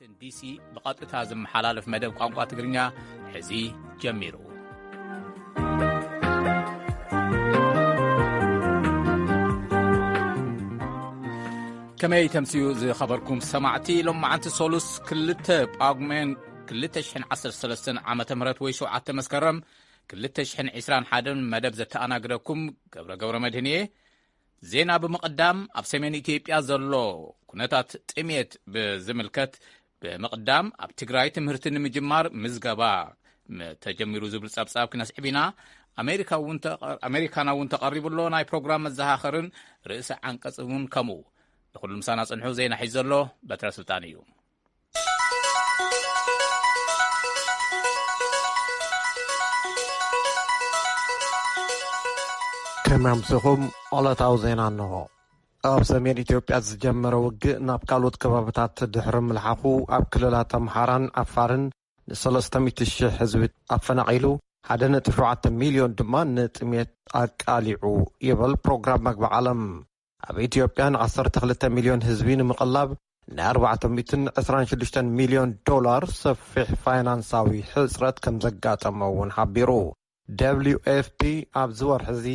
ዋሽንግተን ዲሲ በቀጥታ ዝመሓላለፍ መደብ ቋንቋ ትግርኛ ሕዚ ጀሚሩ። ከመይ ተምሲኡ ዝኸበርኩም ሰማዕቲ ሎም መዓንቲ ሶሉስ 2 ጳጉሜን 2013 ዓመተ ምህረት ወይ 7 መስከረም 2021 መደብ ዘተኣናግደኩም ገብረ መድህን እየ። ዜና ብምቕዳም ኣብ ሰሜን ኢትዮጵያ ዘሎ ኩነታት ጥሜት ብዝምልከት ብምቕዳም ኣብ ትግራይ ትምህርቲ ንምጅማር ምዝገባ ተጀሚሩ ዝብል ጸብጻብ ክነስዕብ ኢና። ኣሜሪካና እውን ተቐሪቡሎ ናይ ፕሮግራም መዘኻኸርን ርእሲ ዓንቀጽ እውን ከምኡ ንኹሉ ምሳና ጽንሑ ዜና ሒዝ ዘሎ በትረ ስልጣን እዩ። ከመምስኹም ዕለታዊ ዜና እንሆ። ኣብ ሰሜን ኢትዮጵያ ዝጀመረ ውግእ ናብ ካልኦት ከባቢታት ድሕሪ ምልሓኹ ኣብ ክልላት ኣምሓራን ዓፋርን ን300,000 ህዝቢ ኣፈናቒሉ 1.7 ሚልዮን ድማ ንጥሜት ኣቃሊዑ ይብል ፕሮግራም መግቢ ዓለም። ኣብ ኢትዮጵያ ን12 ሚልዮን ህዝቢ ንምቕላብ ን$426 ሚልዮን ሰፊሕ ፋይናንሳዊ ሕፅረት ከም ዘጋጠመ እውን ሓቢሩ። WFP ኣብ ዝወርሒ እዚ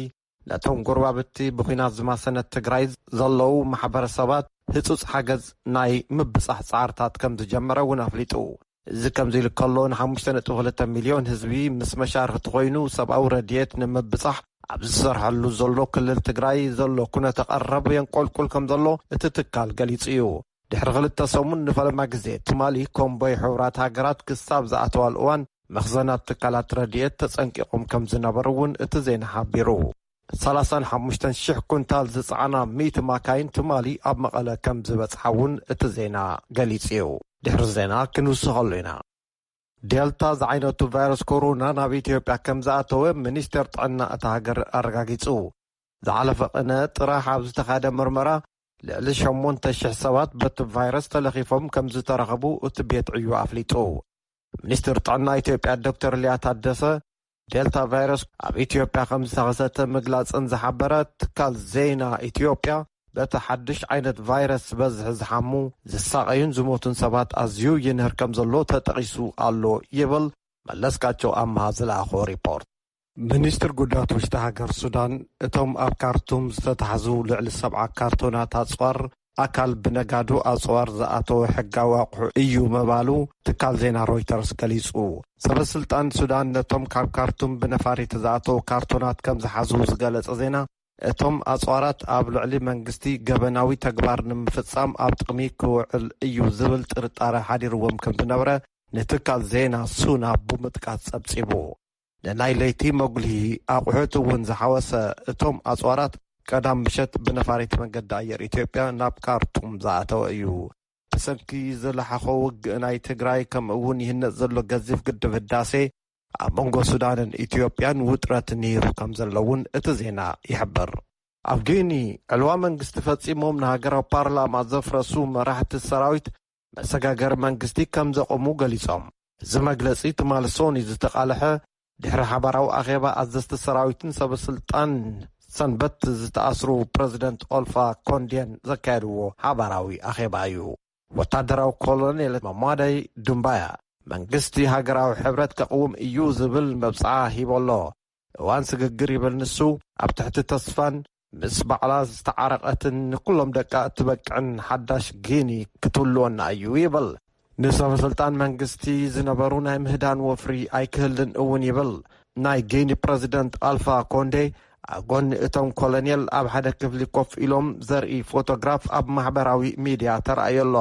ነቶም ጎረባብቲ ብኹናት ዝማሰነት ትግራይ ዘለዉ ማሕበረሰባት ህጹጽ ሓገዝ ናይ ምብጻሕ ጻዕርታት ከም ዝጀመረ እውን ኣፍሊጡ። እዚ ከምዚ ኢሉ ከሎ ን5.2 ሚልዮን ህዝቢ ምስ መሻርክቲ ኮይኑ ሰብኣዊ ረድኤት ንምብጻሕ ኣብ ዝሰርሐሉ ዘሎ ክልል ትግራይ ዘሎ ኩነተ ቀረብ የንቆልቁል ከም ዘሎ እቲ ትካል ገሊጹ እዩ። ድሕሪ 2 ሰሙን ንፈለማ ግዜ ትማሊ ኮምቦይ ሕብራት ሃገራት ክሳብ ዝኣተዋል እዋን መኽዘናት ትካላት ረድኤት ተጸንቂቖም ከም ዝነበሩ እውን እቲ ዜና ሓቢሩ። 35,000 ኩንታል ዝጸዓና 100 ማካይን ትማሊ ኣብ መቐለ ከም ዝበጽሓ እውን እቲ ዜና ገሊጹ እዩ። ድሕሪ ዜና ክንውስኸሉ ኢና። ዴልታ ዝዓይነቱ ቫይረስ ኮሮና ናብ ኢትዮጵያ ከም ዝኣተወ ሚኒስቴር ጥዕና እታ ሃገር ኣረጋጊጹ። ዝሓለፈ ቅነ ጥራሕ ኣብ ዝተኻደ ምርመራ ልዕሊ 8,000 ሰባት በቲ ቫይረስ ተለኺፎም ከም ዝተረኸቡ እቲ ቤት ዕዩ ኣፍሊጡ። ሚኒስትር ጥዕና ኢትዮጵያ ዶክተር ሊያ ታደሰ ዴልታ ቫይረስ ኣብ ኢትዮጵያ ከም ዝተኸሰተ ምግላጽን ዝሓበረ ትካል ዜና ኢትዮጵያ በቲ ሓድሽ ዓይነት ቫይረስ በዝሒ ዝሓሙ ዝሳቐዩን ዝሞቱን ሰባት ኣዝዩ ይንህር ከም ዘሎ ተጠቒሱ ኣሎ ይብል መለስካቸው ኣምሃ ዝለኣኾ ሪፖርት። ሚኒስትር ጉዳያት ውሽጢ ሃገር ሱዳን እቶም ኣብ ካርቱም ዝተታሕዙ ልዕሊ 70 ካርቶናት ኣጽዋር ኣካል ብነጋዱ ኣጽዋር ዝኣተወ ሕጋዊ ኣቑሑ እዩ መባሉ ትካል ዜና ሮይተርስ ገሊጹ። ሰበስልጣን ሱዳን ነቶም ካብ ካርቱም ብነፋሪት ዝኣተዉ ካርቶናት ከም ዝሓዙ ዝገለጸ ዜና እቶም ኣጽዋራት ኣብ ልዕሊ መንግስቲ ገበናዊ ተግባር ንምፍጻም ኣብ ጥቕሚ ክውዕል እዩ ዝብል ጥርጣረ ሓዲርዎም ከም ዝነበረ ንትካል ዜና ሱና ብምጥቃስ ጸብጺቡ። ንናይ ለይቲ መጉልሂ ኣቑሑት እውን ዝሓወሰ እቶም ኣጽዋራት ቀዳም ምሸት ብነፋሪት መንገዲ ኣየር ኢትዮጵያ ናብ ካርቱም ዝኣተወ እዩ። ብሰንኪ ዝለሓኾ ውግእ ናይ ትግራይ ከምኡ እውን ይህነፅ ዘሎ ገዚፍ ግድብ ህዳሴ ኣብ መንጎ ሱዳንን ኢትዮጵያን ውጥረት ነይሩ ከም ዘለውን እቲ ዜና ይሕብር። ኣብ ጊኒ ዕልዋ መንግስቲ ፈጺሞም ንሃገራዊ ፓርላማ ዘፍረሱ መራሕቲ ሰራዊት መሰጋገሪ መንግስቲ ከም ዘቆሙ ገሊጾም። እዚ መግለጺ ትማሊ ሶኒ ዝተቓልሐ ድሕሪ ሓባራዊ ኣኼባ ኣዘዝቲ ሰራዊትን ሰበስልጣን ሰንበት ዝተኣስሩ ፕረዚደንት ኦልፋ ኮንዴን ዘካየድዎ ሓባራዊ ኣኼባ እዩ። ወታደራዊ ኮሎኔል መሟዳይ ዱምባያ መንግስቲ ሃገራዊ ሕብረት ከቕውም እዩ ዝብል መብፅዓ ሂበሎ። እዋን ስግግር ይብል ንሱ ኣብ ትሕቲ ተስፋን ምስ ባዕላ ዝተዓረቐትን ንኩሎም ደቃ እትበቅዕን ሓዳሽ ጊኒ ክትህልወና እዩ ይብል። ንሰበስልጣን መንግስቲ ዝነበሩ ናይ ምህዳን ወፍሪ ኣይክህልን እውን ይብል። ናይ ጊኒ ፕረዚደንት ኣልፋ ኮንዴ ኣብ ጎኒ እቶም ኮሎኔል ኣብ ሓደ ክፍሊ ኮፍ ኢሎም ዘርኢ ፎቶግራፍ ኣብ ማሕበራዊ ሚድያ ተረኣየሎ።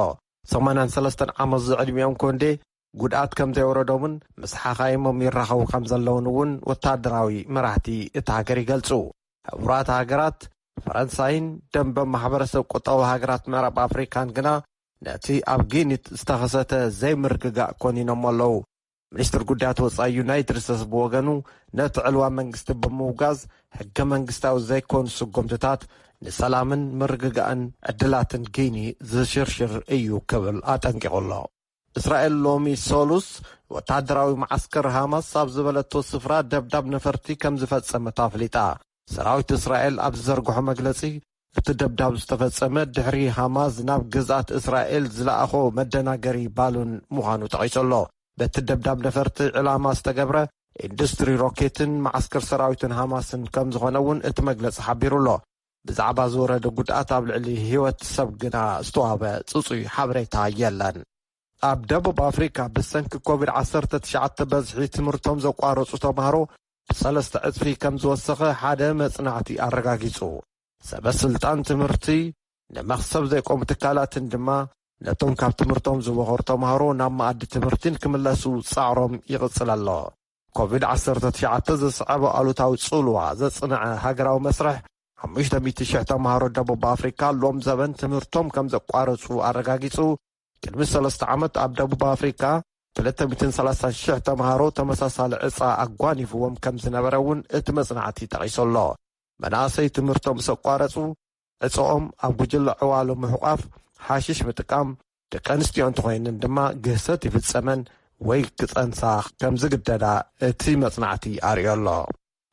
83 ዓመት ዝዕድሚኦም ኮንዴ ጉድኣት ከም ዘይወረዶምን ምስ ሓኻይሞም ይራኸቡ ከም ዘለውን እውን ወታደራዊ መራሕቲ እቲ ሃገር ይገልጹ። ሕቡራት ሃገራት ፈረንሳይን ደንበ ማሕበረሰብ ቁጠባዊ ሃገራት ምዕራብ ኣፍሪካን ግና ነቲ ኣብ ጊኒት ዝተኸሰተ ዘይምርግጋእ ኮኒኖም ኣለዉ። ሚኒስትር ጉዳያት ወጻኢ ዩናይትድ ስቴትስ ብወገኑ ነቲ ዕልዋ መንግስቲ ብምውጋዝ ሕገ መንግስታዊ ዘይኮኑ ስጉምትታት ንሰላምን ምርግጋእን ዕድላትን ጊኒ ዝሽርሽር እዩ ክብል ኣጠንቂቑሎ። እስራኤል ሎሚ ሶሉስ ወታደራዊ ማዓስከር ሃማስ ኣብ ዝበለቶ ስፍራ ደብዳብ ነፈርቲ ከም ዝፈጸመት ኣፍሊጣ። ሰራዊት እስራኤል ኣብ ዝዘርግሖ መግለጺ እቲ ደብዳብ ዝተፈጸመ ድሕሪ ሃማስ ናብ ግዝኣት እስራኤል ዝለኣኾ መደናገሪ ባሉን ምዃኑ ተቒሱሎ። በቲ ደብዳብ ነፈርቲ ዕላማ ዝተገብረ ኢንዱስትሪ ሮኬትን ማዓስከር ሰራዊትን ሃማስን ከም ዝኾነ እውን እቲ መግለፂ ሓቢሩሎ። ብዛዕባ ዝወረደ ጉድኣት ኣብ ልዕሊ ህይወት ሰብ ግና ዝተዋህበ ጽጹይ ሓበሬታ የለን። ኣብ ደቡብ ኣፍሪካ ብሰንኪ ኮቪድ-19 በዝሒ ትምህርቶም ዘቋረጹ ተምሃሮ ብ3 እጥፊ ከም ዝወሰኸ ሓደ መጽናዕቲ ኣረጋጊጹ። ሰበስልጣን ትምህርቲ ንመኽሰብ ዘይቆሙ ትካላትን ድማ ነቶም ካብ ትምህርቶም ዝበኸሩ ተምሃሮ ናብ መኣዲ ትምህርትን ክምለሱ ጻዕሮም ይቕጽል ኣሎ። ኮቪድ-19 ዘስዓበ ኣሉታዊ ጽልዋ ዘጽንዐ ሃገራዊ መስርሕ 500,000 ተምሃሮ ደቡብ ኣፍሪካ ሎም ዘበን ትምህርቶም ከም ዘቋረጹ ኣረጋጊጹ። ቅድሚ 3 ዓመት ኣብ ደቡብ ኣፍሪካ 230,000 ተምሃሮ ተመሳሳሊ ዕጻ ኣጓኒፍዎም ከም ዝነበረ እውን እቲ መጽናዕቲ ጠቒሱሎ። መናእሰይ ትምህርቶም ዘቋረጹ ዕጾኦም ኣብ ጉጅለ ዕዋሎ ምሕቋፍ ሓሽሽ ምጥቃም ደቂ ኣንስትዮ እንተኾይነን ድማ ግህሰት ይፍጸመን ወይ ክጸንሳ ከም ዝግደዳ እቲ መጽናዕቲ ኣርዮሎ።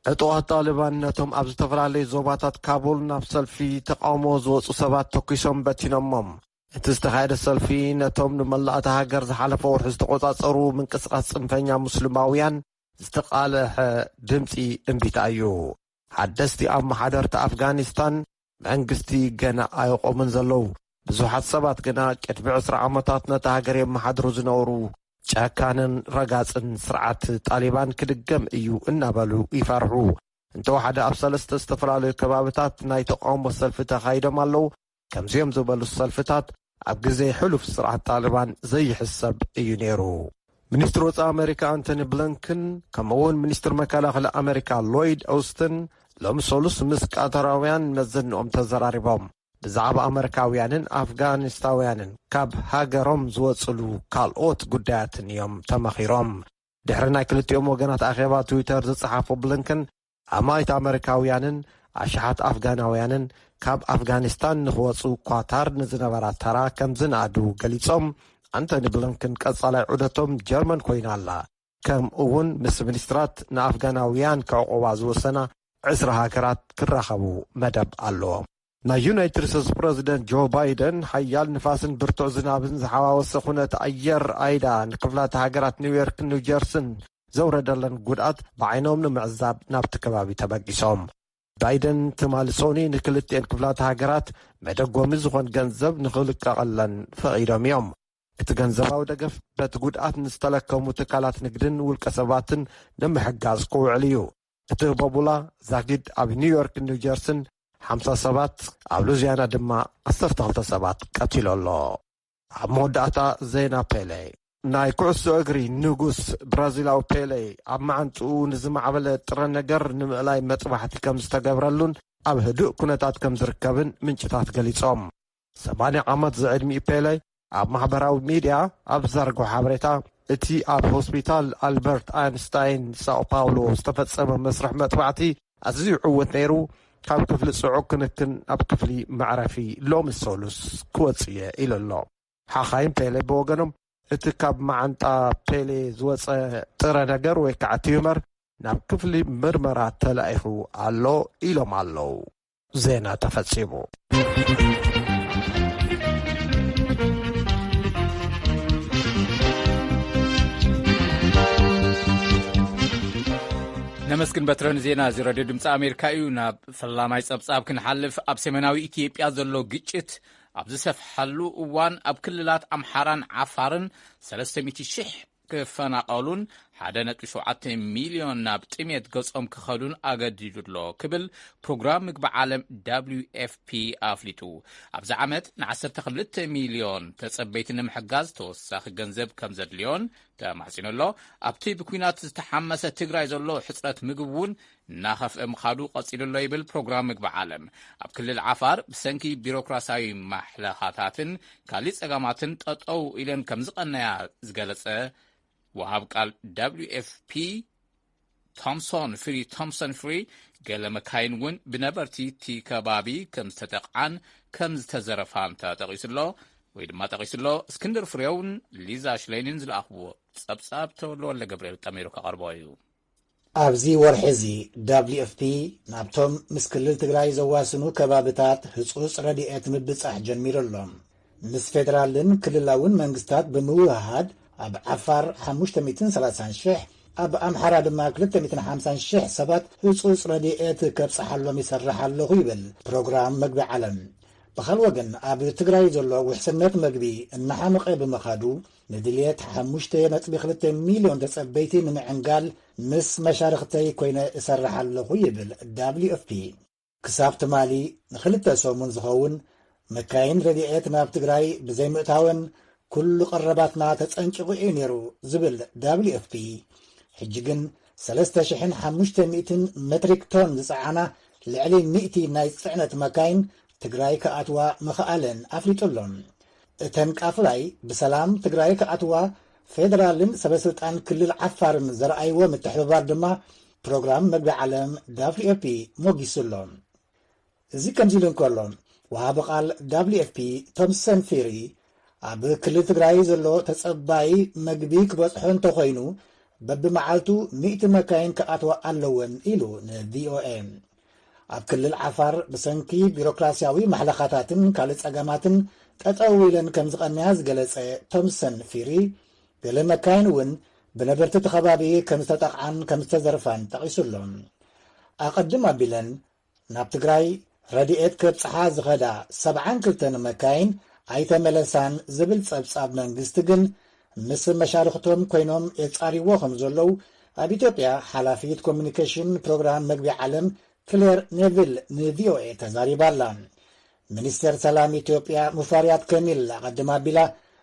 ዕጡቓት ጣልባን ነቶም ኣብ ዝተፈላለዩ ዞባታት ካቡል ናብ ሰልፊ ተቃውሞ ዝወፁ ሰባት ተኪሶም በቲኖሞም። እቲ ዝተኻየደ ሰልፊ ነቶም ንመላእቲ ሃገር ዝሓለፈ ወርሒ ዝተቆጻጸሩ ምንቅስቓስ ጽንፈኛ ሙስሊማውያን ዝተቃልሐ ድምፂ እምቢታ እዩ። ሓደስቲ ኣመሓደርቲ ኣፍጋኒስታን መንግስቲ ገና ኣይቆምን ዘለዉ። ብዙሓት ሰባት ግና ቅድሚ 20 ዓመታት ነቲ ሃገር የመሓድሩ ዝነበሩ ጨካንን ረጋፅን ስርዓት ጣሊባን ክድገም እዩ እናበሉ ይፈርሑ። እንተወሓደ ኣብ 3 ዝተፈላለዩ ከባቢታት ናይ ተቃውሞ ሰልፊ ተኻይዶም ኣለዉ። ከምዚኦም ዝበሉ ሰልፍታት ኣብ ግዜ ሕሉፍ ስርዓት ጣሊባን ዘይሕሰብ እዩ ነይሩ። ሚኒስትር ወፃኢ ኣሜሪካ አንቶኒ ብሊንከን ከምኡውን ሚኒስትር መከላኸሊ ኣሜሪካ ሎይድ ኦስትን ሎሚ ሰሉስ ምስ ቃታራውያን መዘንኦም ተዘራሪቦም ብዛዕባ ኣሜሪካውያንን ኣፍጋኒስታውያንን ካብ ሃገሮም ዝወፅሉ ካልኦት ጉዳያትን እዮም ተመኺሮም። ድሕሪ ናይ ክልቲኦም ወገናት ኣኼባ ትዊተር ዝጸሓፉ ብሊንከን ኣማይት ኣሜሪካውያንን ኣሽሓት ኣፍጋናውያንን ካብ ኣፍጋኒስታን ንኽወፁ ኳታር ንዝነበራ ተራ ከም ዝነኣዱ ገሊጾም አንቶኒ ብሊንከን ቀጻላይ ዑደቶም ጀርመን ኮይና ኣላ። ከምኡውን ምስ ሚኒስትራት ንኣፍጋናውያን ከዕቆባ ዝወሰና 20 ሃገራት ክራኸቡ መደብ ኣለዎም። ናይ ዩናይትድ ስቴትስ ፕረዚደንት ጆ ባይደን ሓያል ንፋስን ብርቱዕ ዝናብን ዝሓዋወሰ ኩነት ኣየር ኣይዳ ንክፍላት ሃገራት ኒውዮርክን ኒውጀርስን ዘውረደለን ጉድኣት ብዓይኖም ንምዕዛብ ናብቲ ከባቢ ተበጊሶም። ባይደን ትማሊ ሶኒ ንክልቲአን ክፍላት ሃገራት መደጎሚ ዝኾን ገንዘብ ንኽልቀቐለን ፈቒዶም እዮም። እቲ ገንዘባዊ ደገፍ በቲ ጉድኣት ንዝተለከሙ ትካላት ንግድን ውልቀ ሰባትን ንምሕጋዝ ክውዕል እዩ። እቲ በቡላ ዛጊድ ኣብ ኒውዮርክን ኒውጀርስን 50 ሰባት ኣብ ሉዚያና ድማ 12 ሰባት ቀቲሉ ኣሎ። ኣብ መወዳእታ ዜና ፔሌ ናይ ኩዕሶ እግሪ ንጉስ ብራዚላዊ ፔሌ ኣብ መዓንጥኡ ንዝማዕበለ ጥረ ነገር ንምእላይ መጥባሕቲ ከም ዝተገብረሉን ኣብ ህዱእ ኩነታት ከም ዝርከብን ምንጭታት ገሊጾም። 80 ዓመት ዝዕድሚ ፔሌ ኣብ ማሕበራዊ ሚድያ ኣብ ዘርግሖ ሓበሬታ እቲ ኣብ ሆስፒታል ኣልበርት ኣይንስታይን ሳኦ ፓውሎ ዝተፈጸመ መስርሕ መጥባዕቲ ኣዝዩ ዕወት ነይሩ። ካብ ክፍሊ ጽዑቕ ክንክን ኣብ ክፍሊ መዕረፊ ሎሚ ሰሉስ ክወፅየ ኢሉ ኣሎ። ሓኻይም ፔሌ ብወገኖም እቲ ካብ መዓንጣ ፔሌ ዝወፀ ጥረ ነገር ወይ ከዓ ቲዩመር ናብ ክፍሊ ምርመራ ተላኢኹ ኣሎ ኢሎም ኣለዉ። ዜና ተፈጺሙ። ነመስግን በትረን ዜና እዚ ሬድዮ ድምፂ ኣሜሪካ እዩ። ናብ ፈላማይ ጸብጻብ ክንሓልፍ ኣብ ሰሜናዊ ኢትዮጵያ ዘሎ ግጭት ኣብ ዝሰፍሓሉ እዋን ኣብ ክልላት ኣምሓራን ዓፋርን 300,000 ክፈናቐሉን 1.7 ሚልዮን ናብ ጥሜት ገጾም ክኸዱን ኣገዲዱ ኣሎ ክብል ፕሮግራም ምግቢ ዓለም WFP ኣፍሊጡ። ኣብዚ ዓመት ን12 ሚልዮን ተጸበይቲ ንምሕጋዝ ተወሳኺ ገንዘብ ከም ዘድልዮን ተማሕፂኑ ኣሎ። ኣብቲ ብኩናት ዝተሓመሰ ትግራይ ዘሎ ሕፅረት ምግቢ እውን እናኸፍአ ምኻዱ ቀፂሉ ኣሎ ይብል ፕሮግራም ምግቢ ዓለም። ኣብ ክልል ዓፋር ብሰንኪ ቢሮክራሲያዊ ማሕለኻታትን ካሊእ ጸጋማትን ጠጠው ኢለን ከም ዝቐነያ ዝገለጸ ወሃብ ቃል WFP ቶምሰን ፍሪ ገለ መካይን እውን ብነበርቲ እቲ ከባቢ ከም ዝተጠቕዓን ከም ዝተዘረፋን ተጠቒሱሎ ወይ ድማ ጠቒሱሎ። እስክንድር ፍሬውን ሊዛ ሽለይንን ዝለኣኽብዎ ጸብጻብ ተወልወለ ገብርኤል ጠሜሩ ከቐርቦ እዩ። ኣብዚ ወርሒዚ WFP ናብቶም ምስ ክልል ትግራይ ዘዋስኑ ከባብታት ህጹጽ ረድኤት ምብጻሕ ጀሚሩሎም ምስ ፌደራልን ክልላውን መንግስታት ብምውህሃድ ኣብ ዓፋር 530,000 ኣብ ኣምሓራ ድማ 250,000 ሰባት ህጹጽ ረድኤት ከብጽሓሎም ይሰርሕ ኣለኹ ይብል ፕሮግራም መግቢ ዓለም። ብኻል ወገን ኣብ ትግራይ ዘሎ ውሕስነት መግቢ እናሓመቐ ብምኻዱ ንድልየት 5.2 ሚልዮን ተጸበይቲ ንምዕንጋል ምስ መሻርክተይ ኮይነ እሰርሕ ኣለኹ ይብል WFP። ክሳብ ትማሊ ንኽልተ ሰሙን ዝኸውን መካይን ረድኤት ናብ ትግራይ ብዘይምእታወን ኩሉ ቀረባትና ተጸንጭቑ እዩ ነይሩ ዝብል WFP ሕጂ ግን 3,500 ሜትሪክ ቶን ዝፀዓና ልዕሊ 100 ናይ ጽዕነት መካይን ትግራይ ከኣትዋ ምኽኣለን ኣፍሊጡሎም። እተን ቃፍላይ ብሰላም ትግራይ ከኣትዋ ፌደራልን ሰበስልጣን ክልል ዓፋርን ዘረኣይዎ ምትሕብባር ድማ ፕሮግራም መግቢ ዓለም WFP ሞጊሱሎም። እዚ ከምዚ ኢሉ እንከሎ ወሃቢ ቃል WFP ቶምሰን ፊሪ ኣብ ክልል ትግራይ ዘሎ ተጸባይ መግቢ ክበጽሖ እንተኾይኑ በብመዓልቱ 100 መካይን ከኣትዋ ኣለወን ኢሉ ንVOA። ኣብ ክልል ዓፋር ብሰንኪ ቢሮክራስያዊ ማሕለኻታትን ካልእ ጸገማትን ጠጠው ኢለን ከም ዝቐንያ ዝገለጸ ቶምሰን ፊሪ ገለ መካይን እውን ብነበርቲ ተኸባቢ ከም ዝተጠቕዓን ከም ዝተዘርፋን ጠቒሱሎም። ኣቐድም ኣቢለን ናብ ትግራይ ረድኤት ከብጽሓ ዝኸዳ 72 መካይን ኣይተመለሳን ዝብል ጸብጻብ መንግስቲ ግን ምስ መሻርክቶም ኮይኖም የጻሪዎ ከም ዘለዉ ኣብ ኢትዮጵያ ሓላፊት ኮሚኒኬሽን ፕሮግራም መግቢ ዓለም ክሌር ኔቪል ንVOA ተዛሪባላ። ሚኒስቴር ሰላም ኢትዮጵያ ሙፈሪያት ከሚል ኣቐድም ኣቢላ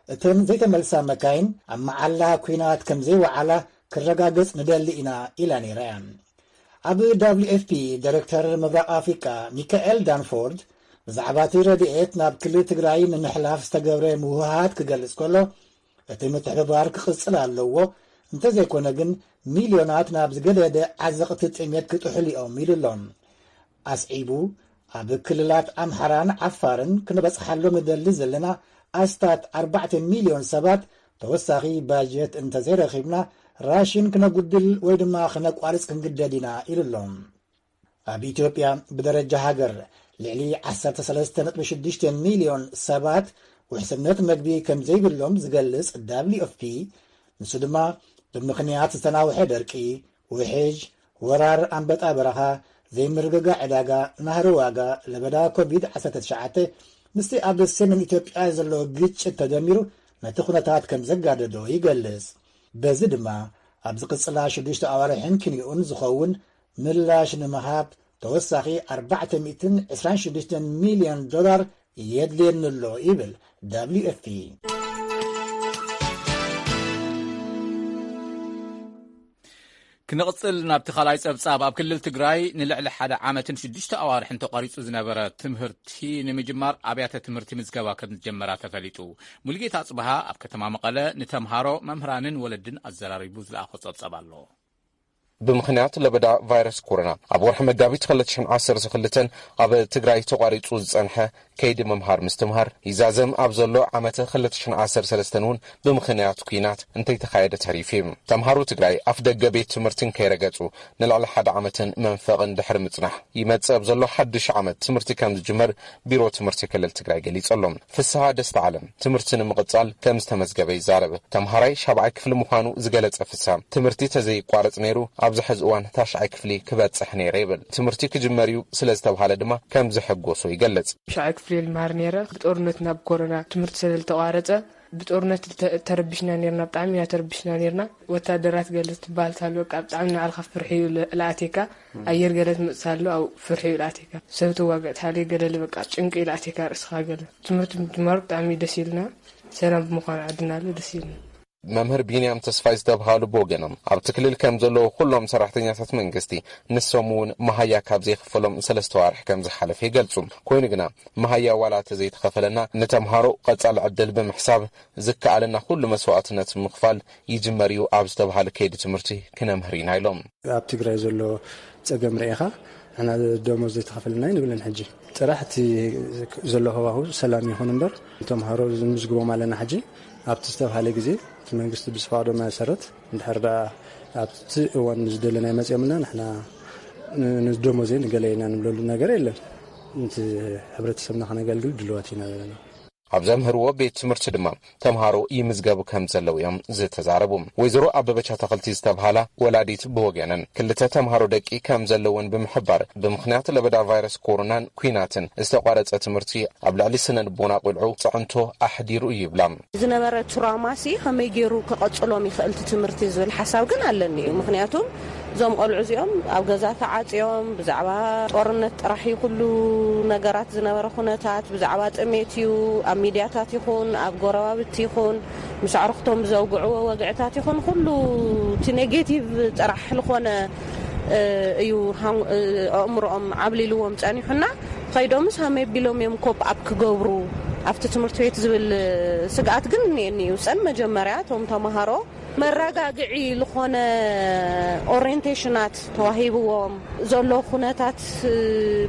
እተን ዘይተመልሳ መካይን ኣብ መዓላ ኩናት ከም ዘይወዓላ ክረጋገጽ ንደሊ ኢና ኢላ ነይራ እያ። ኣብ WFP ዳይሬክተር ምብራቕ ኣፍሪቃ ሚካኤል ዳንፎርድ ብዛዕባ እቲ ረድኤት ናብ ክልል ትግራይ ንምሕላፍ ዝተገብረ ምውህሃት ክገልጽ ከሎ እቲ ምትሕብባር ክቕጽል ኣለዎ እንተዘይኮነ ግን ሚልዮናት ናብ ዝገደደ ዓዘቕቲ ጥሜት ክጥሕሉ እዮም ኢሉሎም። ኣስዒቡ ኣብ ክልላት ኣምሓራን ዓፋርን ክንበጽሓሎም ንደሊ ዘለና ኣስታት 4 ሚልዮን ሰባት ተወሳኺ ባጀት እንተዘይረኺብና ራሽን ክነጉድል ወይ ድማ ክነቋርጽ ክንግደድ ኢና ኢሉሎም። ኣብ ኢትዮጵያ ብደረጃ ሃገር ልዕሊ 13.6 ሚልዮን ሰባት ውሕስነት መግቢ ከም ዘይብሎም ዝገልጽ WFP ንሱ ድማ ብምኽንያት ዝተናውሐ ደርቂ፣ ውሕጅ፣ ወራር ኣንበጣ በረኻ፣ ዘይምርግጋ ዕዳጋ፣ ናህሪ ዋጋ፣ ለበዳ ኮቪድ-19 ምስቲ ኣብ ሰሜን ኢትዮጵያ ዘሎ ግጭት ተደሚሩ ነቲ ኩነታት ከም ዘጋደዶ ይገልጽ። በዚ ድማ ኣብ ዝቕጽላ 6 ኣዋርሕን ክንዩኡን ዝኸውን ምላሽ ንምሃብ ተወሳኺ $426 ሚልዮን የድልየንሎ ይብል WFP። ክንቕጽል ናብቲ ኻልኣይ ጸብጻብ ኣብ ክልል ትግራይ ንልዕሊ 1 ዓመትን 6 ኣዋርሕን ተቋሪጹ ዝነበረ ትምህርቲ ንምጅማር ኣብያተ ትምህርቲ ምዝገባ ከም ዝጀመራ ተፈሊጡ። ሙልጌታ ጽባሃ ኣብ ከተማ መቐለ ንተምሃሮ መምህራንን ወለድን ኣዘራሪቡ ዝለኣኾ ጸብጻብ ኣሎ። ብምኽንያት ለበዳ ቫይረስ ኮሮና ኣብ ወርሒ መጋቢት 2012 ኣብ ትግራይ ተቋሪጹ ዝጸንሐ ከይዲ ምምሃር ምስትምሃር ይዛዘም ኣብ ዘሎ ዓመት 2013 እውን ብምኽንያት ኩናት እንተይተኻየደ ተሪፉ። ተምሃሮ ትግራይ ኣፍ ደገ ቤት ትምህርትን ከይረገጹ ንልዕሊ 1 ዓመትን መንፈቕን ድሕሪ ምጽናሕ ይመጽእ ኣብ ዘሎ ሓድሽ ዓመት ትምህርቲ ከም ዝጅመር ቢሮ ትምህርቲ ክልል ትግራይ ገሊጸሎም። ፍስሓ ደስታ ዓለም ትምህርቲ ንምቕጻል ከም ዝተመዝገበ ይዛረብ። ተምሃራይ 7ይ ክፍሊ ምዃኑ ዝገለጸ ፍስሓ ትምህርቲ ተዘይቋረጽ ነይሩ ኣብዚ ሕዚ እዋን 9ይ ክፍሊ ክበጽሕ ነይረ ይብል። ትምህርቲ ክጅመር እዩ ስለ ዝተባሃለ ድማ ከም ዝሕጎሶ ይገልጽ። 9ይ ክፍሊ ልምሃር ነይረ ብጦርነት ናብ ኮሮና ትምህርቲ ስለተቋረጸ ብጦርነት ተረብሽና ነርና ብጣዕሚ ተረብሽና ነርና ወታደራት ገለት ትባልታሉ ቃብ ጣዕሚ ንዓልኻ ፍርሒዩ ለአቴካ ኣየር ገለት መጽሳሉ ኣው ፍርሒዩ ለአቴካ ሰብቱ ዋጋት ሃሊ ገደል በቃ ጭንቂ ለአቴካ ርስኻ ገለ ትምህርቲ ምጅማር ብጣዕሚ ደስ ይልና ሰላም ብምዃኑ ዓድናሉ ደስ ይልና። መምህር ቢንያም ተስፋይ ዝተባሃሉ ብወገኖም ኣብ ትክልል ከም ዘለዎ ኩሎም ሰራሕተኛታት መንግስቲ ንሶምውን መሃያ ካብ ዘይክፈሎም 3 ወርሕ ከም ዝሓለፈ ይገልጹ። ኮይኑ ግና መሃያ ዋላ ተዘይተኸፈለና ንተምሃሮ ቀጻል ዕድል ብምሕሳብ ዝከኣለና ኩሉ መስዋዕትነት ምኽፋል ይጅመር እዩ ኣብ ዝተባሃለ ከይዲ ትምህርቲ ክነምህር ኢና ኢሎም። ኣብ ትግራይ ዘሎ ጸገም ርኢኻ ኣና ደሞዝ ዘይተኸፈለና ንብለን ሕጂ ጥራሕቲ ዘሎ ሃዋሁ ሰላም ይኹን እምበር ተምሃሮ ዝምዝግቦም ኣለና ሕጂ ኣብቲ ዝተባሃለ ግዜ እቲ መንግስቲ ብዝፈቅዶ መሰረት እንድሕር ኣብቲ እዋን ዝደለና መፅየምና ንሕና ንደሞዜ ንገለይና ንብለሉ ነገር የለን እንት ሕብረተሰብና ከነገልግል ድልዋት ኢና ዘለና ኣብ ዘምህርዎ ቤት ትምህርቲ ድማ ተምሃሮ ይምዝገቡ ከም ዘለው እዮም ዝተዛረቡ ወይዘሮ ኣበበቻ ተኽልቲ ዝተባሃላ ወላዲት ብወገነን ክልተ ተምሃሮ ደቂ ከም ዘለውን ብምሕባር ብምኽንያት ለበዳ ቫይረስ ኮሮናን ኩናትን ዝተቋረፀ ትምህርቲ ኣብ ልዕሊ ስነ ልቦና ቆልዑ ፅዕንቶ ኣሕዲሩ ይብላ ዝነበረ ትራውማሲ ከመይ ገይሩ ከቐፅሎም ይኽእል ትምህርቲ ዝብል ሓሳብ ግን ኣለኒ ምክንያቱም ዞም ቆልዑ እዚኦም ኣብ ገዛ ተዓፅዮም ብዛዕባ ጦርነት ጥራሕ ኩሉ ነገራት ዝነበረ ኩነታት ብዛዕባ ጥሜት እዩ ኣብ ሚድያታት ይኹን ኣብ ጎረባብቲ ይኹን ምስ ኣዕርኽቶም ዘውግዕዎ ወግዕታት ይኹን ኩሉ እቲ ኔጌቲቭ ጥራሕ ዝኾነ እዩ ኣእምሮኦም ዓብሊልዎም ፀኒሑና ከይዶምስ ከመይ ቢሎም እዮም ኮፕ ኣብ ክገብሩ ኣብቲ ትምህርቲ ቤት ዝብል ስግኣት ግን እኒአኒ ውፀን መጀመርያ ቶም ተምሃሮ መረጋግዒ ዝኾነ ኦሪየንቴሽናት ተዋሂብዎም ዘሎ ኩነታት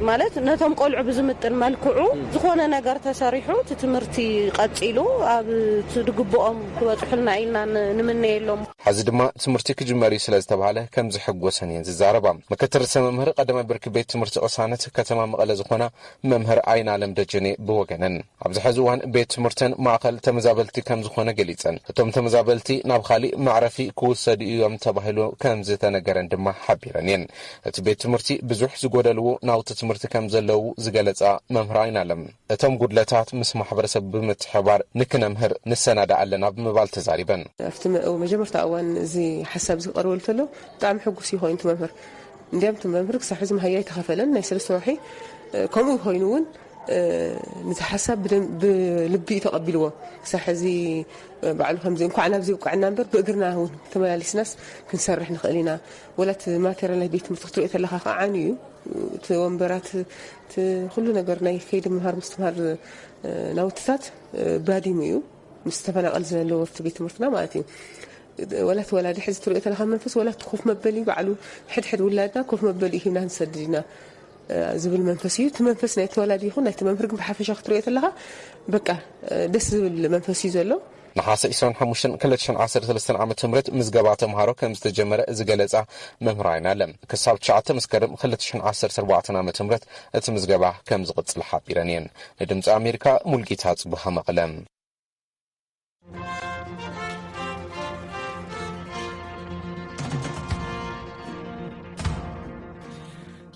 ማለት ነቶም ቆልዑ ብዝምጥን መልክዑ ዝኾነ ነገር ተሰሪሑ እቲ ትምህርቲ ቀፂሉ ኣብ ትድግብኦም ክበፅሑልና ኢልና ንምንየሎም ሕዚ ድማ ትምህርቲ ክጅመር ስለ ዝተባሃለ ከም ዝሕጎሰን እየን ዝዛረባ ምክትል ርእሰ መምህር ቀዳማይ ብርኪ ቤት ትምህርቲ ቅሳነት ከተማ መቐለ ዝኾና መምህር ዓይና ለም ደጀኔ ብወገነን ኣብዚ ሕዚ እዋን ቤት ትምህርትን ማእኸል ተመዛበልቲ ከም ዝኾነ ገሊፀን እቶም ተመዛበልቲ ናብ ካሊእ ማዕረፊ ክውሰዱ እዮም ተባሂሉ ከም ዝተነገረን ድማ ሓቢረን እየን እቲ ቤት ትምህርቲ ብዙሕ ዝጎደልዎ ናውቲ ትምህርቲ ከም ዘለው ዝገለጻ መምህር ዓይና ለም እቶም ጉድለታት ምስ ማሕበረሰብ ብምትሕባር ንክነምህር ንሰናዳ ኣለና ብምባል ተዛሪበን ኣብቲ መጀመርታ እዋን እዚ ሓሳብ ዝቀርበሉ ተሎ ብጣዕሚ ሕጉስ ይኮይኑ መምህር እንዲያም መምህር ክሳብ ሕዚ ማህያይ ተኸፈለን ናይ ሰለስተ ወርሒ ከምኡ ኮይኑ እውን ነቲ ሓሳብ ብልቢ ተቐቢልዎ ክሳብ ሕዚ ባዕሉ ከምዚ እንኳዕ ናብዚ ውቃዕና እምበር ብእግርና እውን ተመላሊስናስ ክንሰርሕ ንኽእል ኢና ወላት ማቴሪያል ናይ ቤት ትምህርቲ ክትሪኦ ተለኻ ከዓ ዓንዩ እቲ ወንበራት ኩሉ ነገር ናይ ከይዲ ምምሃር ምስትምሃር ናውትታት ባዲሙ እዩ ምስ ተፈናቐል ዘለዎ ቤት ትምህርትና ማለት እዩ ወላት ወላዲ ሕዚ ትሪኦ ተለኻ መንፈስ ወላት ኮፍ መበሊ ባዕሉ ሕድሕድ ውላድና ኮፍ መበሊ ሂብና ንሰድድ ኢና ዝብል መንፈስ እዩ እቲ መንፈስ ናይ ተወላዲ ይኹን ናይ ተመምህር ግን ብሓፈሻ ክትሪኦ ተለኻ በቃ ደስ ዝብል መንፈስ እዩ ዘሎ نحاس 25 2013 ዓመተ ምህረት ምዝገባ ተምሃሮ ከም ዝተጀመረ ዝገለጻ መምህር ዓይና ለም ክሳብ 9 መስከረም 2014 ዓመተ ምህረት እቲ ምዝገባ ከም ዝቕጽል ሓቢረን እየን ንድምፂ ኣሜሪካ ሙልጌታ ጽቡሃ መቐለም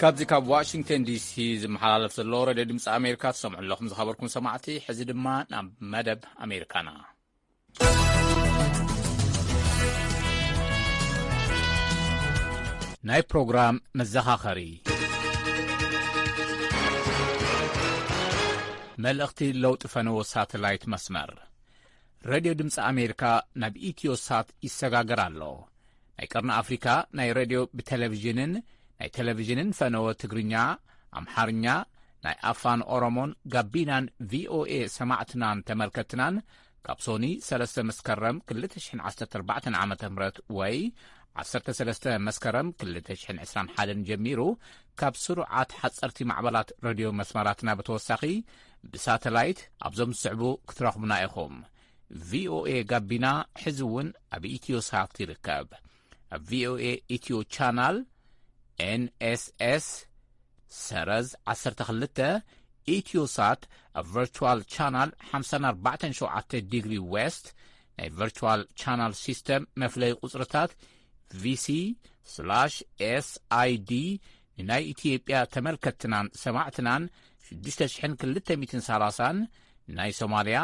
ካብዚ ካብ ዋሽንግተን ዲሲ ዝመሓላለፍ ዘሎ ረድዮ ድምፂ ኣሜሪካ ትሰምዑ ኣለኹም ዝኸበርኩም ሰማዕቲ ሕዚ ድማ ናብ መደብ ኣሜሪካና ናይ ፕሮግራም መዘኻኸሪ መልእኽቲ ለውጢ ፈነወ ሳተላይት መስመር ረድዮ ድምፂ ኣሜሪካ ናብ ኢትዮሳት ይሰጋገር ኣሎ ናይ ቀርኒ ኣፍሪካ ናይ ረድዮ ብቴሌቪዥንን ናይ ቴሌቪዥንን ፈነወ ትግርኛ ኣምሓርኛ ናይ ኣፋን ኦሮሞን ጋቢናን ቪኦኤ ሰማዕትናን ተመልከትናን ካብ ሶኒ 3 መስከረም 2014 ዓመተ ምህረት ወይ 13 መስከረም 2021 ጀሚሩ ካብ ስሩዓት ሓጸርቲ ማዕበላት ሬድዮ መስመራትና በተወሳኺ ብሳተላይት ኣብዞም ዝስዕቡ ክትረኽቡና ኢኹም ቪኦኤ ጋቢና ሕዚ እውን ኣብ ኢትዮሳት ይርከብ ኣብ ቪኦኤ ኢትዮ ቻናል NSS ሰረዝ 12 ኢትዮሳት ኣብ ቨርቹዋል ቻናል 547 ዲግሪ ዌስት ናይ ቨርቹዋል ቻናል ሲስተም መፍለይ ቁጽርታት VC/SID ንናይ ኢትዮጵያ ተመልከትናን ሰማዕትናን 6230 ናይ ሶማልያ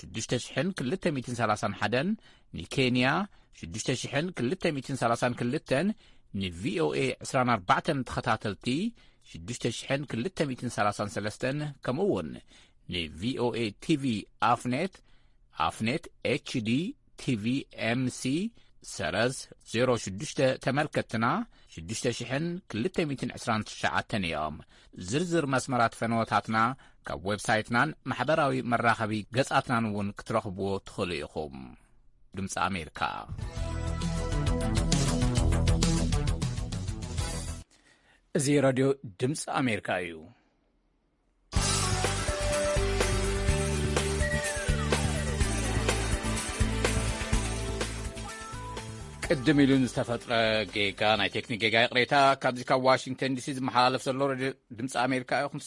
6231 ንኬንያ 6232 ንቪኦኤ 24 ተኸታተልቲ 6233 ከምኡውን ንቪኦኤ ቲቪ ኣፍኔት HD ቲቪ MC ሰረዝ 06 ተመልከትና 6229 እዮም ዝርዝር መስመራት ፈነወታትና ካብ ዌብሳይትናን ማሕበራዊ መራኸቢ ገጻትናን እውን ክትረኽብዎ ትኽእሉ ኢኹም ድምፂ ኣሜሪካ እዚ ራድዮ ድምፂ ኣሜሪካ እዩ ቅድም ኢሉን ዝተፈጥረ ጌጋ ናይ ቴክኒክ ጌጋ ይቕሬታ ካብዚ ካብ ዋሽንግተን ዲሲ ዝመሓላለፍ ዘሎ ድምፂ ኣሜሪካ ኢኹም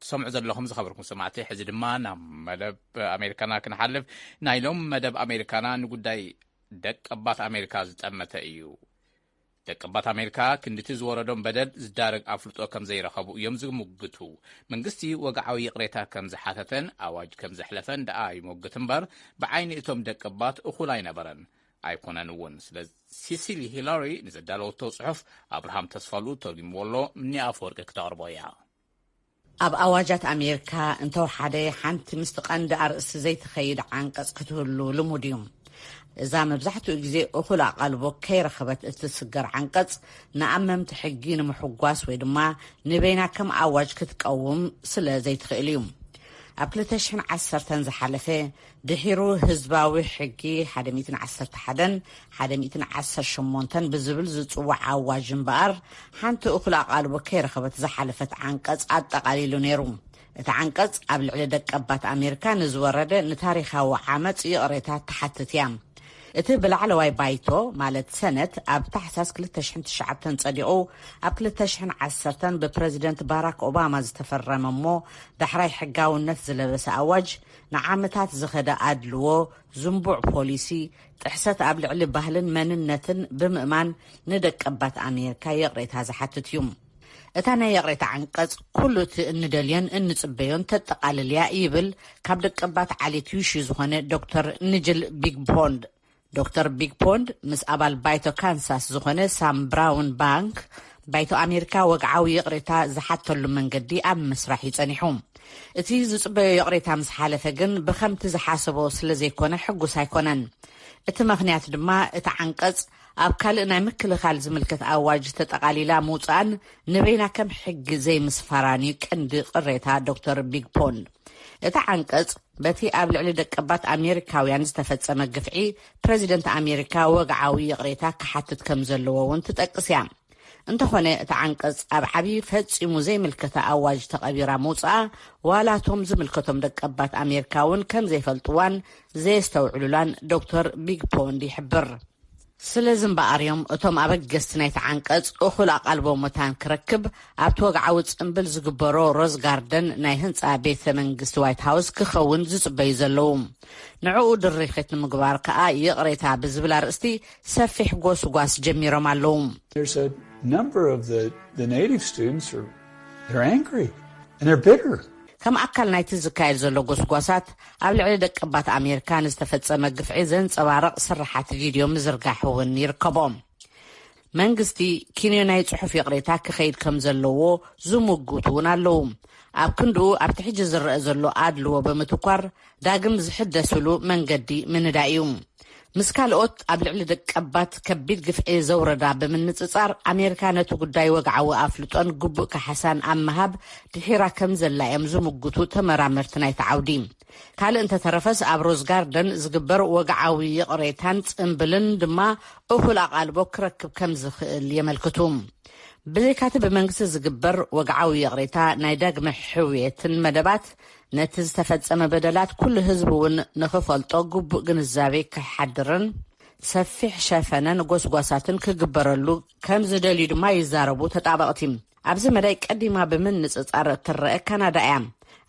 ትሰምዑ ዘለኹም ዝኸበርኩም ሰማዕቲ ሕዚ ድማ ናብ መደብ ኣሜሪካና ክንሓልፍ ናይ ሎም መደብ ኣሜሪካና ንጉዳይ ደቀባት ኣሜሪካ ዝጠመተ እዩ ደቀባት ኣሜሪካ ክንድቲ ዝወረዶም በደል ዝዳረግ ኣፍልጦ ከም ዘይረኸቡ እዮም ዝምግቱ መንግስቲ ወግዓዊ ይቕሬታ ከም ዝሓተተን ኣዋጅ ከም ዘሕለፈን ደኣ ይሞግት እምበር ብዓይኒ እቶም ደቀባት እኹል ኣይነበረን ኣይኮነን እውን ስለ ሲሲሊ ሂላሪ ንዘዳለወቶ ጽሑፍ ኣብርሃም ተስፋሉ ተርጊምዎሎ ምኒኣፍ ወርቂ ክተቕርቦ እያ ኣብ ኣዋጃት ኣሜሪካ እንተወሓደ ሓንቲ ምስቲ ቀንዲ ኣርእስቲ ዘይትኸይድ ዓንቀጽ ክትህሉ ልሙድ እዩ እዛ መብዛሕትኡ ግዜ እኹል ኣቓልቦ ከይረኸበት እትስገር ዓንቀጽ ንኣመምቲ ሕጊ ንምሕጓስ ወይ ድማ ንበይና ከም ኣዋጅ ክትቀውም ስለ ዘይትኽእል እዩ ኣብ 2010 ዝሓለፈ ድሒሩ ህዝባዊ ሕጊ 111 ብዝብል ዝጽዋዕ ኣዋጅ እምበኣር ሓንቲ እኹል ኣቓልቦ ከይረኸበት ዝሓለፈት ዓንቀጽ ኣጠቓሊሉ ነይሩ እቲ ዓንቀጽ ኣብ ልዕሊ ደቀባት ኣሜሪካ ንዝወረደ ንታሪኻዊ ዓመፅ ይቕሬታት ተሓትት እያ እቲ ብላዕለዋይ ባይቶ ማለት ሰነት ኣብ ታሕሳስ 2009 ጸዲቑ ኣብ 2010 ብፕረዚደንት ባራክ ኦባማ ዝተፈረመ እሞ ዳሕራይ ሕጋውነት ዝለበሰ ኣዋጅ ንዓመታት ዝኸደ ኣድልዎ ዝንቡዕ ፖሊሲ ጥሕሰት ኣብ ልዕሊ ባህልን መንነትን ብምእማን ንደቀባት ኣሜሪካ የቕሬታ ዝሓትት እዩ እታ ናይ የቕሬታ ዓንቀጽ ኩሉ እቲ እንደልዮን እንጽበዮን ተጠቓልልያ ይብል ካብ ደቀባት ዓሌት ዩሺ ዝኾነ ዶክተር ንጅል ቢግፖንድ ዶክተር ቢግፖንድ ምስ ኣባል ባይቶ ካንሳስ ዝኾነ ሳም ብራውን ባንክ ባይቶ ኣሜሪካ ወግዓዊ የቕሬታ ዝሓተሉ መንገዲ ኣብ ምስራሕ ይጸኒሑ እቲ ዝጽበዮ የቕሬታ ምስ ሓለፈ ግን ብኸምቲ ዝሓሰቦ ስለ ዘይኮነ ሕጉስ ኣይኮነን እቲ ምኽንያት ድማ እቲ ዓንቀጽ ኣብ ካልእ ናይ ምክልኻል ዝምልከት ኣዋጅ ተጠቓሊላ ምውፃእን ንበይና ከም ሕጊ ዘይምስፈራን ቀንዲ ቅሬታ ዶክተር ቢግፖንድ እቲ ዓንቀጽ በቲ ኣብ ልዕሊ ደቀባት ኣሜሪካውያን ዝተፈጸመ ግፍዒ ፕረዚደንት ኣሜሪካ ወግዓዊ ይቕሬታ ክሓትት ከም ዘለዎ እውን ትጠቅስ እያ እንተኾነ እቲ ዓንቀጽ ኣብ ዓብዪ ፈጺሙ ዘይምልከተ ኣዋጅ ተቐቢራ ምውፃኣ ዋላቶም ዝምልከቶም ደቀባት ኣሜሪካ እውን ከም ዘይፈልጥዋን ዘየስተውዕሉላን ዶክተር ቢግፖንድ ይሕብር ስለዚ እምበኣርዮም እቶም ኣበገስቲ ናይቲ ዓንቀጽ እኹል ኣቓልቦ ሞታን ክረክብ ኣብቲ ወግዓዊ ጽምብል ዝግበሮ ሮዝ ጋርደን ናይ ህንፃ ቤተ መንግስቲ ዋይት ሃውስ ክኸውን ዝጽበዩ ዘለዉ ንዕኡ ድሪኺት ንምግባር ከዓ ይቕሬታ ብዝብል ኣርእስቲ ሰፊሕ ጎስጓስ ጀሚሮም ኣለዉ ከም ኣካል ናይቲ ዝካየድ ዘሎ ጎስጓሳት ኣብ ልዕሊ ደቀባት ኣሜሪካ ንዝተፈጸመ ግፍዒ ዘንጸባርቕ ስራሓት ቪድዮ ምዝርጋሕ እውን ይርከቦም መንግስቲ ኪንዮ ናይ ጽሑፍ ይቕሬታ ክኸይድ ከም ዘለዎ ዝምግቱ እውን ኣለዉ ኣብ ክንድኡ ኣብቲ ሕጂ ዝርአ ዘሎ ኣድልዎ ብምትኳር ዳግም ዝሕደስሉ መንገዲ ምንዳእ እዩ ምስ ካልኦት ኣብ ልዕሊ ደቀባት ከቢድ ግፍዒ ዘውረዳ ብምንጽጻር ኣሜሪካ ነቲ ጉዳይ ወግዓዊ ኣፍልጦን ግቡእ ካሕሳን ኣብ ምሃብ ድሒራ ከም ዘላ እዮም ዝምግቱ ተመራመርቲ ናይቲ ዓውዲ ካልእ እንተተረፈስ ኣብ ሮዝ ጋርደን ዝግበር ወግዓዊ ይቕሬታን ጽምብልን ድማ እኹል ኣቓልቦ ክረክብ ከም ዝኽእል የመልክቱ ብዘይካቲ ብመንግስቲ ዝግበር ወግዓዊ ይቕሬታ ናይ ዳግመ ሕውየትን መደባት ነቲ ዝተፈጸመ በደላት ኩሉ ህዝቢ እውን ንኽፈልጦ ግቡእ ግንዛቤ ክሓድርን ሰፊሕ ሸፈነን ጎስጓሳትን ክግበረሉ ከም ዝደልዩ ድማ ይዛረቡ ተጣበቕቲ ኣብዚ መዳይ ቀዲማ ብምንጽጻር እትረአ ካናዳ እያ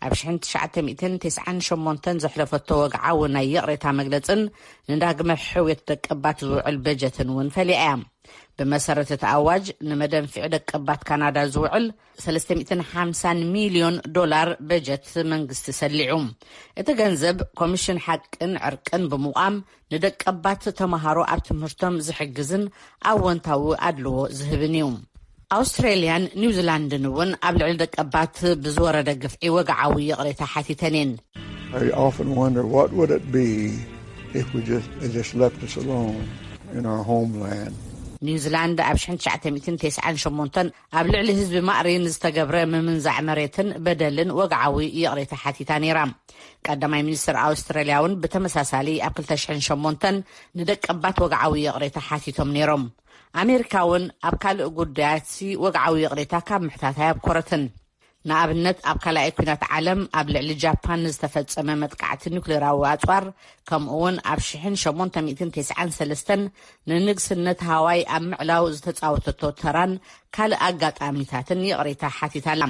ኣብ 1998 ዘሕለፈቶ ወግዓዊ ናይ ይቕሬታ መግለጽን ንዳግመ ሕውየት ደቀባት ዝውዕል በጀትን እውን ፈሊኣ እያ بمسارة أواج نمدنفع دقبات كندا زوعل 350 مليون دولار بجت منغست سلعوم اتغنزب كوميشن حقن عرقن بمقام ندقبات تمهارو ابتمرتم زحجزن اونتاو ادلو زهبنيوم أستراليان نيوزيلاندن ون قبل دقبات بزوره دقفعي وقعوي قريتا حاتيتنين. I often wonder what would it be if we just left us alone in our homeland. نيوزيلندا أبشحن 1998 قبل على حزب مأرين استجبره من زعمريتن بدلن وقعوي يقريتا حاتيتاني رام. قدماي منستر أسترالياون بتمساسالي قبل تشحن شمونتن ندقبات وقعوي يقريتا حاتيتم نيرم. أمريكاون أبكال قداتي وقعوي يقريتا كاب محتاتها بكورتن. ንኣብነት ኣብ ካልኣይ ኩናት ዓለም ኣብ ልዕሊ ጃፓን ዝተፈጸመ መጥቃዕቲ ኒውክሌራዊ ኣጽዋር ከምኡውን ኣብ 1893 ንንግስነት ሃዋይ ኣብ ምዕላው ዝተጻወተቶ ተራን ካልእ ኣጋጣሚታትን ይቕሬታ ሓቲታላ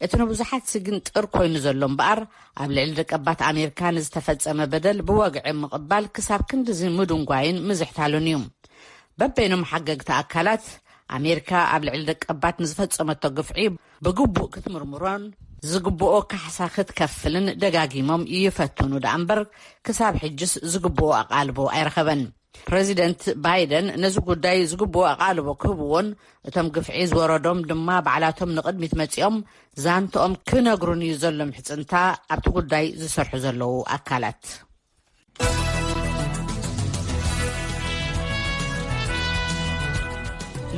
እቲ ንብዙሓት ስግንጥር ኮይኑ ዘሎ እምበኣር ኣብ ልዕሊ ደቀባት ኣሜሪካ ንዝተፈጸመ በደል ብወግዒ ምቕባል ክሳብ ክንዲዚ ምድንጓይን ምዝሕታሉን እዩ በበይኖም ሓገግቲ ኣካላት ኣሜሪካ ኣብ ልዕሊ ደቀባት ንዝፈጸመቶ ግፍዒ ብግቡእ ክትምርምሮን ዝግብኦ ካሕሳ ክትከፍልን ደጋጊሞም ይፈትኑ ዳ እምበር ክሳብ ሕጅስ ዝግብኦ ኣቓልቦ ኣይረኸበን ፕሬዚደንት ባይደን ነዚ ጉዳይ ዝግብኦ ኣቓልቦ ክህብዎን እቶም ግፍዒ ዝወረዶም ድማ ባዕላቶም ንቕድሚት መጺኦም ዛንተኦም ክነግሩን እዩ ዘሎ ምሕፅንታ ኣብቲ ጉዳይ ዝሰርሑ ዘለዉ ኣካላት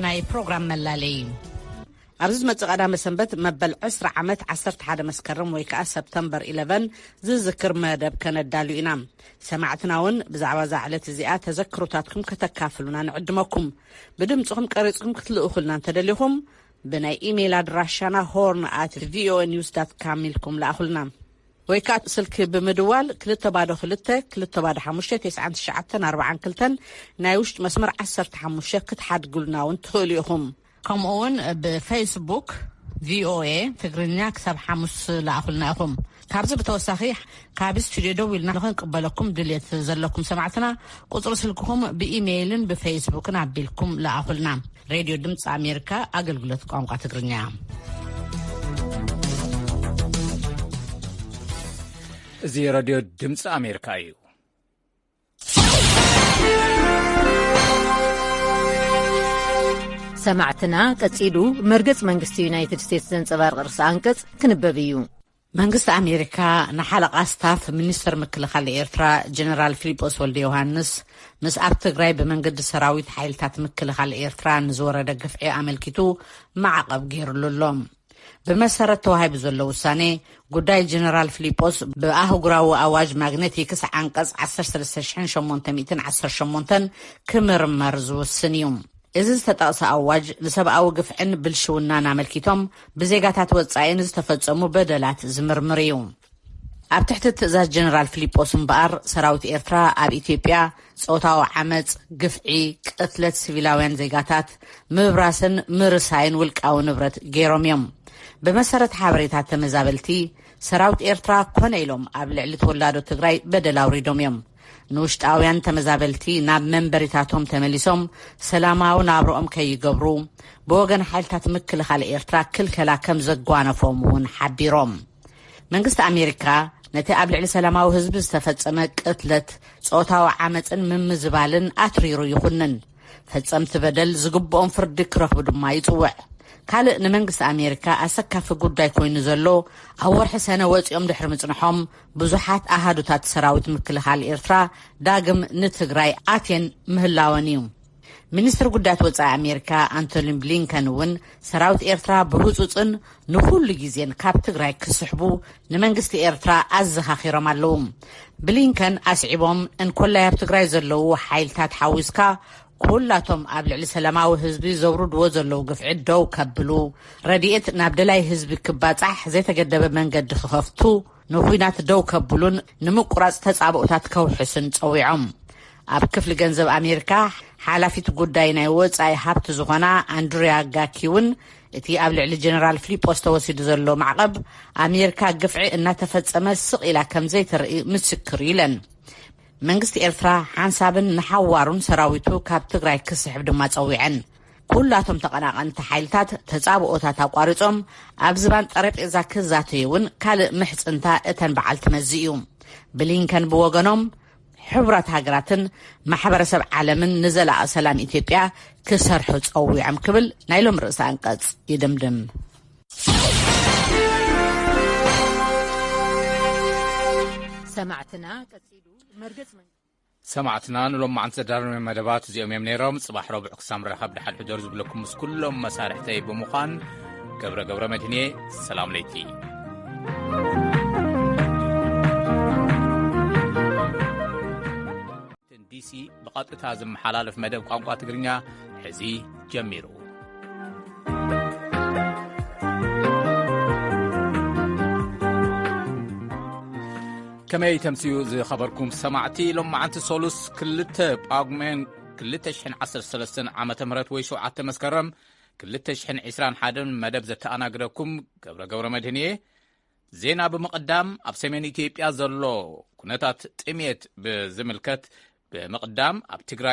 ናይ ፕሮግራም መላለይ ኣብዚ ዝመጽእ ቀዳመ ሰንበት መበል 20 ዓመት 11 መስከረም ወይ ከዓ ሰፕተምበር 11 ዝዝክር መደብ ከነዳሉ ኢና ሰማዕትና እውን ብዛዕባ ዛዕለት እዚኣ ተዘክሮታትኩም ከተካፍሉና ንዕድመኩም ብድምፅኩም ቀሪፅኩም ክትልእኹልና እንተደሊኹም ብናይ ኢሜይል ኣድራሻና horn@voanews.com ኢልኩም ለኣኹልና ወይ ከዓ ስልኪ ብምድዋል 225 ናይ ውሽጢ መስመር 15 ክትሓድጉልና እውን ትኽእሉ ኢኹም ከምኡውን ብፌስቡክ VOA ትግርኛ ክሳብ 5 ለኣኹልና ኢኹም ካብዚ ብተወሳኺ ካብ ስቱድዮ ደው ኢልና ንኽንቅበለኩም ድሌት ዘለኩም ሰማዕትና ቁፅሪ ስልክኹም ብኢሜይልን ብፌስቡክን ኣቢልኩም ለኣኹልና ሬድዮ ድምፂ ኣሜሪካ ኣገልግሎት ቋንቋ ትግርኛ እዚ ሬድዮ ድምፂ ኣሜሪካ እዩ ሰማዕትና ቀጺሉ መርገጽ መንግስቲ ዩናይትድ ስቴትስ ዘንጸባርቕ ርእሲ አንቀጽ ክንበብ እዩ መንግስቲ ኣሜሪካ ንሓለቓ ስታፍ ሚኒስተር ምክልኻል ኤርትራ ጀነራል ፊሊጶስ ወልደ ዮሃንስ ምስ ኣብ ትግራይ ብመንገዲ ሰራዊት ሓይልታት ምክልኻል ኤርትራ ንዝወረደ ግፍዒ ኣመልኪቱ ማዕቐብ ገይሩሎም ብመሰረት ተዋሂቡ ዘሎ ውሳኔ ጉዳይ ጀነራል ፊሊጶስ ብኣህጉራዊ ኣዋጅ ማግኔቲክስ አንቀጽ 13818 ክምርመር ዝውስን እዩ እዚ ዝተጠቕሰ ኣዋጅ ንሰብኣዊ ግፍዕን ብልሽውናን ኣመልኪቶም ብዜጋታት ወጻኢን ዝተፈጸሙ በደላት ዝምርምር እዩ ኣብ ትሕቲ ትእዛዝ ጀነራል ፊሊጶስ እምበኣር ሰራዊት ኤርትራ ኣብ ኢትዮጵያ ጾታዊ ዓመፅ ግፍዒ ቅትለት ሲቪላውያን ዜጋታት ምብራስን ምርሳይን ውልቃዊ ንብረት ገይሮም እዮም ብመሰረት ሓበሬታት ተመዛበልቲ ሰራዊት ኤርትራ ኮነ ኢሎም ኣብ ልዕሊ ተወላዶ ትግራይ በደል ኣውሪዶም እዮም ንውሽጣውያን ተመዛበልቲ ናብ መንበሪታቶም ተመሊሶም ሰላማዊ ናብርኦም ከይገብሩ ብወገን ሓይልታት ምክልኻል ኤርትራ ክልከላ ከም ዘጓነፎም እውን ሓቢሮም መንግስቲ ኣሜሪካ ነቲ ኣብ ልዕሊ ሰላማዊ ህዝቢ ዝተፈጸመ ቅትለት ጾታዊ ዓመፅን ምምዝባልን ኣትሪሩ ይኹንን ፈጸምቲ በደል ዝግብኦም ፍርዲ ክረኽቡ ድማ ይጽውዕ ካልእ ንመንግስቲ ኣሜሪካ ኣሰካፊ ጉዳይ ኮይኑ ዘሎ ኣብ ወርሒ ሰነ ወፂኦም ድሕሪ ምጽንሖም ብዙሓት ኣሃዱታት ሰራዊት ምክልኻል ኤርትራ ዳግም ንትግራይ ኣትየን ምህላወን እዩ ሚኒስትር ጉዳያት ወጻኢ ኣሜሪካ አንቶኒ ብሊንከን እውን ሰራዊት ኤርትራ ብህፁፅን ንኩሉ ግዜን ካብ ትግራይ ክስሕቡ ንመንግስቲ ኤርትራ ኣዘኻኺሮም ኣለዉ ብሊንከን ኣስዒቦም እንኮላይ ኣብ ትግራይ ዘለዉ ሓይልታት ሓዊስካ ኩላቶም ኣብ ልዕሊ ሰላማዊ ህዝቢ ዘውርድዎ ዘለዉ ግፍዒ ደው ከብሉ ረድኤት ናብ ደላይ ህዝቢ ክባጻሕ ዘይተገደበ መንገዲ ክኸፍቱ ንኹናት ደው ከብሉን ንምቁራጽ ተጻብኦታት ከውሕስን ጸዊዖም ኣብ ክፍሊ ገንዘብ ኣሜሪካ ሓላፊት ጉዳይ ናይ ወጻኢ ሃብቲ ዝኾና አንድሪያ ጋኪውን እቲ ኣብ ልዕሊ ጀነራል ፊሊጶስ ተወሲዱ ዘሎ ማዕቐብ ኣሜሪካ ግፍዒ እናተፈጸመ ስቕ ኢላ ከም ዘይትርኢ ምስክር ኢለን መንግስቲ ኤርትራ ሓንሳብን ንሓዋሩን ሰራዊቱ ካብ ትግራይ ክስሕብ ድማ ጸዊዐን ኩላቶም ተቐናቐንቲ ሓይልታት ተጻብኦታት ኣቋሪጾም ኣብ ዝባን ጠረጴዛ ክዛተዩውን ካልእ ምሕፅንታ እተን በዓልቲ መዚ እዩ ብሊንከን ብወገኖም ሕቡራት ሃገራትን ማሕበረሰብ ዓለምን ንዘላቒ ሰላም ኢትዮጵያ ክሰርሑ ጸዊዖም ክብል ናይሎም ርእሲ አንቀጽ ይድምድም ሰማዕትና ቀጺሉ መርገጽ ሰማዕትና ንሎም ማዓንተ ዘዳርመ መደባት እዚኦም እዮም ነይሮም ጽባሕ ረቡዕ ክሳብ ረኸብ ድሓል ሕደር ዝብለኩም ምስ ኩሎም መሳርሕተይ ብምዃን ገብረ መድህኔ ሰላም ለይቲ ዲሲ ብቐጥታ ዝመሓላለፍ መደብ ቋንቋ ትግርኛ ሕዚ ጀሚሩ كمي تمسيو زي خبركم سمعتي لما عنت سولوس كلتا باغمين كلتا شحن 13 عامة مرات ويشو عتا مسكرم كلتا شحن 21 مدب زتا أناقركم قبر مدهنية زينا بمقدام أب سمين إثيوبيا زلو كنتات تميت بزملكت بمقدام أب تقرأ